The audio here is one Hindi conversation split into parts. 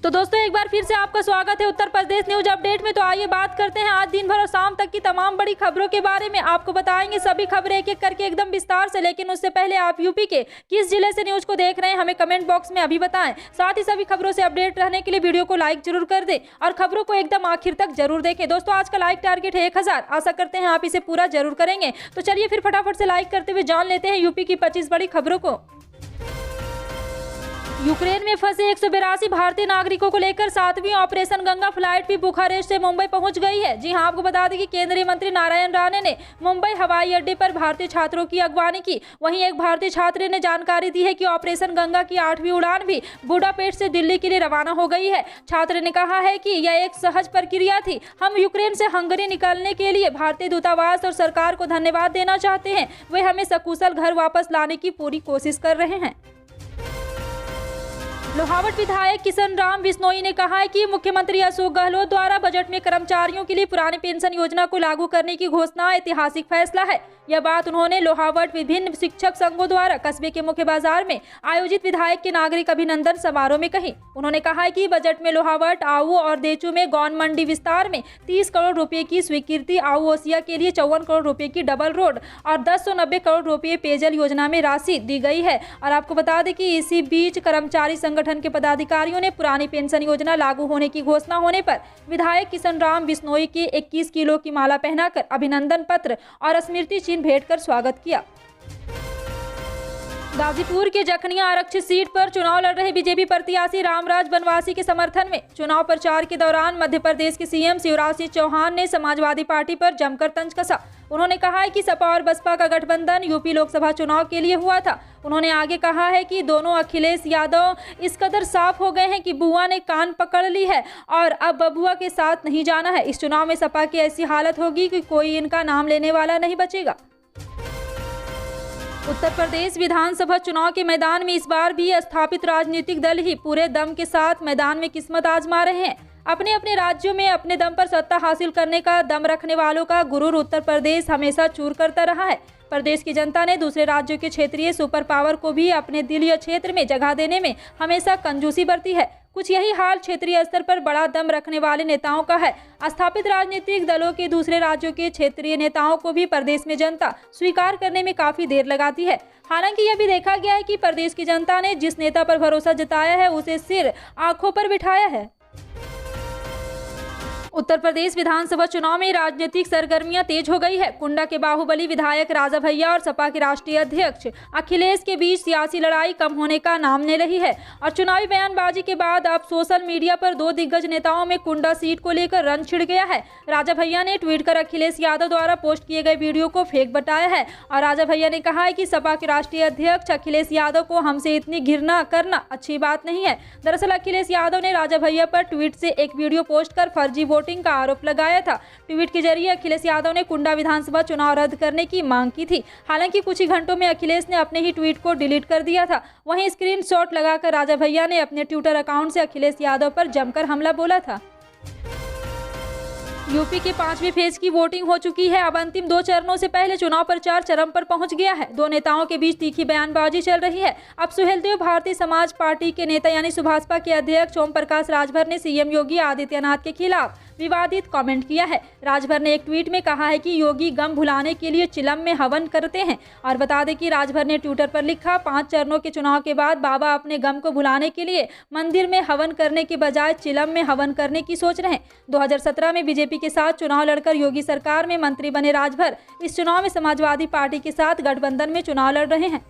तो दोस्तों एक बार फिर से आपका स्वागत है उत्तर प्रदेश न्यूज अपडेट में। तो आइए बात करते हैं आज दिन भर और शाम तक की तमाम बड़ी खबरों के बारे में। आपको बताएंगे सभी खबरें एक एक करके एकदम विस्तार से, लेकिन उससे पहले आप यूपी के किस जिले से न्यूज को देख रहे हैं हमें कमेंट बॉक्स में अभी बताएं। साथ ही सभी खबरों से अपडेट रहने के लिए वीडियो को लाइक जरूर कर दें और खबरों को एकदम आखिर तक जरूर देखें। दोस्तों आज का लाइक टारगेट है 1000, आशा करते हैं आप इसे पूरा जरूर करेंगे। तो चलिए फिर फटाफट से लाइक करते हुए जान लेते हैं यूपी की 25 बड़ी खबरों को। यूक्रेन में फंसे 182 भारतीय नागरिकों को लेकर 7वीं ऑपरेशन गंगा फ्लाइट भी बुखारेस्ट से मुंबई पहुंच गई है। जी हां, आपको बता दें कि केंद्रीय मंत्री नारायण राणे ने मुंबई हवाई अड्डे पर भारतीय छात्रों की अगवानी की। वहीं एक भारतीय छात्र ने जानकारी दी है कि ऑपरेशन गंगा की 8वीं उड़ान भी बुडापेस्ट से दिल्ली के लिए रवाना हो गई है। छात्र ने कहा है कि यह एक सहज प्रक्रिया थी। हम यूक्रेन से हंगरी निकलने के लिए भारतीय दूतावास और सरकार को धन्यवाद देना चाहते हैं। वे हमें सकुशल घर वापस लाने की पूरी कोशिश कर रहे हैं। लोहावट विधायक किशन राम बिश्नोई ने कहा है कि मुख्यमंत्री अशोक गहलोत द्वारा बजट में कर्मचारियों के लिए पुरानी पेंशन योजना को लागू करने की घोषणा ऐतिहासिक फैसला है। यह बात उन्होंने लोहावट विभिन्न शिक्षक संघों द्वारा कस्बे के मुख्य बाजार में आयोजित विधायक के नागरिक अभिनंदन समारोह में कही। उन्होंने कहा है कि बजट में लोहावट, आऊ और देचू में गौन मंडी विस्तार में 30 करोड़ रुपए की स्वीकृति, आऊ ओसिया के लिए 54 करोड़ रुपए की डबल रोड और 1090 करोड़ रुपए पेयजल योजना में राशि दी गई है। और आपको बता दें कि इसी बीच कर्मचारी संगठन के पदाधिकारियों ने पुरानी पेंशन योजना लागू होने की घोषणा होने पर विधायक किशन राम बिश्नोई के 21 किलो की माला पहनाकर अभिनंदन पत्र और स्मृति चिन्ह भेंट कर स्वागत किया। गाजीपुर के जखनिया आरक्षित सीट पर चुनाव लड़ रहे बीजेपी प्रत्याशी रामराज बनवासी के समर्थन में चुनाव प्रचार के दौरान मध्य प्रदेश के सीएम शिवराज सिंह चौहान ने समाजवादी पार्टी पर जमकर तंज कसा। उन्होंने कहा है कि सपा और बसपा का गठबंधन यूपी लोकसभा चुनाव के लिए हुआ था। उन्होंने आगे कहा है कि दोनों अखिलेश यादव इस कदर साफ हो गए हैं कि बुआ ने कान पकड़ ली है और अब बबुआ के साथ नहीं जाना है। इस चुनाव में सपा की ऐसी हालत होगी कि कोई इनका नाम लेने वाला नहीं बचेगा। उत्तर प्रदेश विधानसभा चुनाव के मैदान में इस बार भी स्थापित राजनीतिक दल ही पूरे दम के साथ मैदान में किस्मत आजमा रहे हैं। अपने अपने राज्यों में अपने दम पर सत्ता हासिल करने का दम रखने वालों का गुरूर उत्तर प्रदेश हमेशा चूर करता रहा है। प्रदेश की जनता ने दूसरे राज्यों के क्षेत्रीय सुपर पावर को भी अपने दिल या क्षेत्र में जगह देने में हमेशा कंजूसी बरती है। कुछ यही हाल क्षेत्रीय स्तर पर बड़ा दम रखने वाले नेताओं का है। स्थापित राजनीतिक दलों के दूसरे राज्यों के क्षेत्रीय नेताओं को भी प्रदेश में जनता स्वीकार करने में काफी देर लगाती है। हालांकि यह भी देखा गया है कि प्रदेश की जनता ने जिस नेता पर भरोसा जताया है उसे सिर आंखों पर बिठाया है। उत्तर प्रदेश विधानसभा चुनाव में राजनीतिक सरगर्मियां तेज हो गई है। कुंडा के बाहुबली विधायक राजा भैया और सपा के राष्ट्रीय अध्यक्ष अखिलेश के बीच सियासी लड़ाई कम होने का नाम ले रही है और चुनावी बयानबाजी के बाद अब सोशल मीडिया पर दो दिग्गज नेताओं में कुंडा सीट को लेकर रन छिड़ गया है। राजा भैया ने ट्वीट कर अखिलेश यादव द्वारा पोस्ट किए गए वीडियो को फेक बताया है और राजा भैया ने कहा है कि सपा के राष्ट्रीय अध्यक्ष अखिलेश यादव को हमसे इतनी घृणा करना अच्छी बात नहीं है। दरअसल अखिलेश यादव ने राजा भैया पर ट्वीट से एक वीडियो पोस्ट कर फर्जी वोटिंग का आरोप लगाया था। ट्वीट के जरिए अखिलेश यादव ने कुंडा विधानसभा चुनाव रद्द करने की मांग की थी। हालांकि कुछ ही घंटों में अखिलेश ने अपने ही ट्वीट को डिलीट कर दिया था। वहीं स्क्रीनशॉट लगाकर राजा भैया ने अपने ट्विटर अकाउंट से अखिलेश यादव पर जमकर हमला बोला था। यूपी के 5वें फेज की वोटिंग हो चुकी है। अब अंतिम 2 चरणों से पहले चुनाव प्रचार चरम पर पहुंच गया है। दो नेताओं के बीच तीखी बयानबाजी चल रही है। अब सुहेलदेव भारतीय समाज पार्टी के नेता यानी सुभाषपा के अध्यक्ष ओम प्रकाश राजभर ने सीएम योगी आदित्यनाथ के खिलाफ विवादित कमेंट किया है। राजभर ने एक ट्वीट में कहा है कि योगी गम भुलाने के लिए चिलम में हवन करते हैं और बता दें कि राजभर ने ट्विटर पर लिखा, 5 चरणों के चुनाव के बाद बाबा अपने गम को भुलाने के लिए मंदिर में हवन करने के बजाय चिलम में हवन करने की सोच रहे हैं। 2017 में बीजेपी के साथ चुनाव लड़कर योगी सरकार में मंत्री बने राजभर इस चुनाव में समाजवादी पार्टी के साथ गठबंधन में चुनाव लड़ रहे हैं।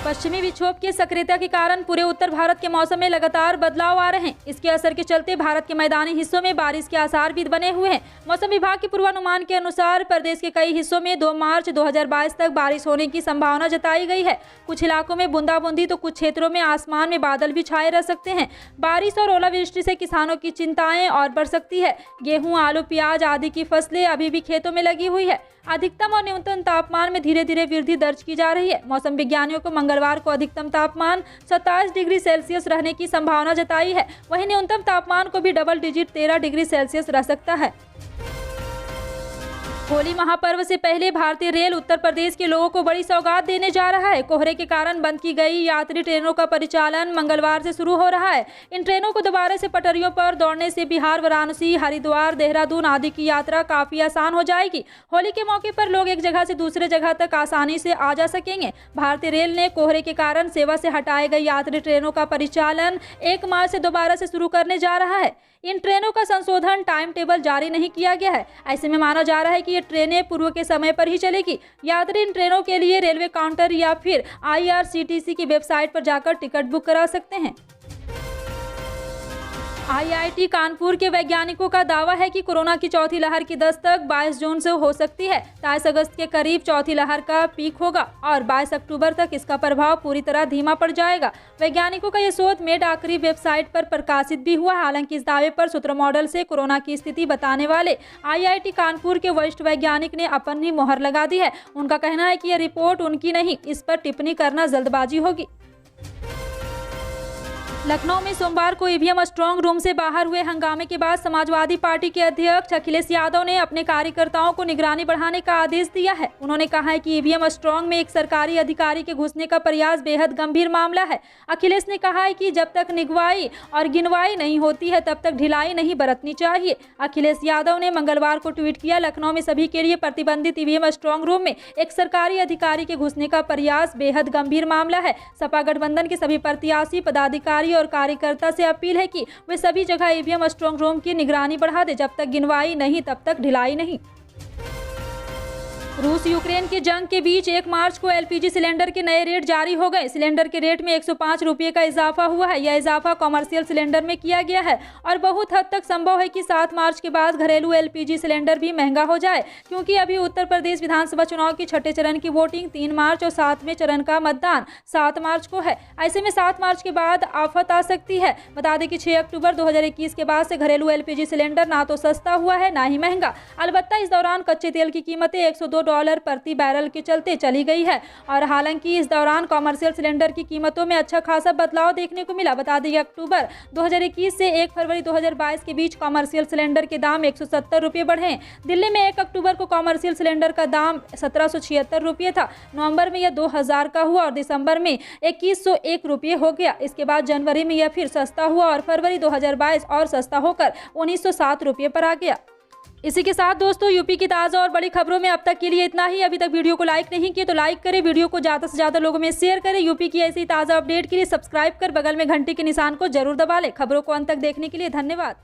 पश्चिमी विक्षोभ की सक्रियता के कारण पूरे उत्तर भारत के मौसम में लगातार बदलाव आ रहे हैं। इसके असर के चलते भारत के मैदानी हिस्सों में बारिश के आसार भी बने हुए हैं। मौसम विभाग के पूर्वानुमान के अनुसार प्रदेश के कई हिस्सों में 2 मार्च 2022 तक बारिश होने की संभावना जताई गई है। कुछ इलाकों में बूंदाबूंदी तो कुछ क्षेत्रों में आसमान में बादल भी छाए रह सकते हैं। बारिश और ओलावृष्टि से किसानों की चिंताएं और बढ़ सकती है। गेहूं, आलू, प्याज आदि की फसलें अभी भी खेतों में लगी हुई है। अधिकतम और न्यूनतम तापमान में धीरे धीरे वृद्धि दर्ज की जा रही है। मौसम विज्ञानियों को मंगलवार को अधिकतम तापमान 27 डिग्री सेल्सियस रहने की संभावना जताई है। वहीं न्यूनतम तापमान को भी डबल डिजिट 13 डिग्री सेल्सियस रह सकता है। होली महापर्व से पहले भारतीय रेल उत्तर प्रदेश के लोगों को बड़ी सौगात देने जा रहा है। कोहरे के कारण बंद की गई यात्री ट्रेनों का परिचालन मंगलवार से शुरू हो रहा है। इन ट्रेनों को दोबारा से पटरियों पर दौड़ने से बिहार, वाराणसी, हरिद्वार, देहरादून आदि की यात्रा काफी आसान हो जाएगी। होली के मौके पर लोग एक जगह से दूसरे जगह तक आसानी से आ जा सकेंगे। भारतीय रेल ने कोहरे के कारण सेवा से हटाए गए यात्री ट्रेनों का परिचालन 1 मार्च से दोबारा से शुरू करने जा रहा है। इन ट्रेनों का संशोधन टाइम टेबल जारी नहीं किया गया है। ऐसे में माना जा रहा है कि ये ट्रेनें पूर्व के समय पर ही चलेगी। यात्री इन ट्रेनों के लिए रेलवे काउंटर या फिर IRCTC की वेबसाइट पर जाकर टिकट बुक करा सकते हैं। IIT कानपुर के वैज्ञानिकों का दावा है कि कोरोना की चौथी लहर की दस्तक 22 जून से हो सकती है। 23 अगस्त के करीब चौथी लहर का पीक होगा और 22 अक्टूबर तक इसका प्रभाव पूरी तरह धीमा पड़ जाएगा। वैज्ञानिकों का यह शोध मेड आखिरी वेबसाइट पर प्रकाशित भी हुआ। हालांकि इस दावे पर सूत्र मॉडल से कोरोना की स्थिति बताने वाले IIT कानपुर के वरिष्ठ वैज्ञानिक ने अपनी मोहर लगा दी है। उनका कहना है कि यह रिपोर्ट उनकी नहीं, इस पर टिप्पणी करना जल्दबाजी होगी। लखनऊ में सोमवार को ईवीएम स्ट्रांग रूम से बाहर हुए हंगामे के बाद समाजवादी पार्टी के अध्यक्ष अखिलेश यादव ने अपने कार्यकर्ताओं को निगरानी बढ़ाने का आदेश दिया है। उन्होंने कहा है कि ईवीएम स्ट्रांग में एक सरकारी अधिकारी के घुसने का प्रयास बेहद गंभीर मामला है। अखिलेश ने कहा है कि जब तक निगवाई और गिनवाई नहीं होती है तब तक ढिलाई नहीं बरतनी चाहिए। अखिलेश यादव ने मंगलवार को ट्वीट किया, लखनऊ में सभी के लिए प्रतिबंधित ईवीएम स्ट्रांग रूम में एक सरकारी अधिकारी के घुसने का प्रयास बेहद गंभीर मामला है। सपा गठबंधन के सभी प्रत्याशी, पदाधिकारी और कार्यकर्ता से अपील है कि वे सभी जगह ईवीएम स्ट्रांग रूम की निगरानी बढ़ा दे। जब तक गिनवाई नहीं तब तक ढिलाई नहीं। रूस यूक्रेन की जंग के बीच 1 मार्च को LPG सिलेंडर के नए रेट जारी हो गए। सिलेंडर के रेट में 105 रुपये का इजाफा हुआ है। यह इजाफा कॉमर्शियल सिलेंडर में किया गया है और बहुत हद तक संभव है कि 7 मार्च के बाद घरेलू LPG सिलेंडर भी महंगा हो जाए, क्योंकि अभी उत्तर प्रदेश विधानसभा चुनाव के छठे चरण की वोटिंग 3 मार्च और 7वें चरण का मतदान 7 मार्च को है। ऐसे में 7 मार्च के बाद आफत आ सकती है। बता दें कि 6 अक्टूबर 2021 के बाद से घरेलू LPG सिलेंडर ना तो सस्ता हुआ है ना ही महंगा। अलबत्ता इस दौरान कच्चे तेल की कीमतें $102 प्रति बैरल के चलते चली गई है और हालांकि इस दौरान कॉमर्शियल सिलेंडर की कीमतों में अच्छा खासा बदलाव देखने को मिला। बता दें अक्टूबर 2021 से 1 फरवरी 2022 के बीच कॉमर्शियल सिलेंडर के दाम 170 रुपये बढ़े। दिल्ली में 1 अक्टूबर को कॉमर्शियल सिलेंडर का दाम 1776 रुपये था। नवंबर में यह 2000 का हुआ और दिसंबर में 2101 रुपये हो गया। इसके बाद जनवरी में यह फिर सस्ता हुआ और फरवरी 2022 और सस्ता होकर 1907 रुपये पर आ गया। इसी के साथ दोस्तों यूपी की ताज़ा और बड़ी खबरों में अब तक के लिए इतना ही। अभी तक वीडियो को लाइक नहीं किए तो लाइक करें, वीडियो को ज़्यादा से ज़्यादा लोगों में शेयर करें। यूपी की ऐसी ताज़ा अपडेट के लिए सब्सक्राइब कर बगल में घंटी के निशान को जरूर दबा लें। खबरों को अंत तक देखने के लिए धन्यवाद।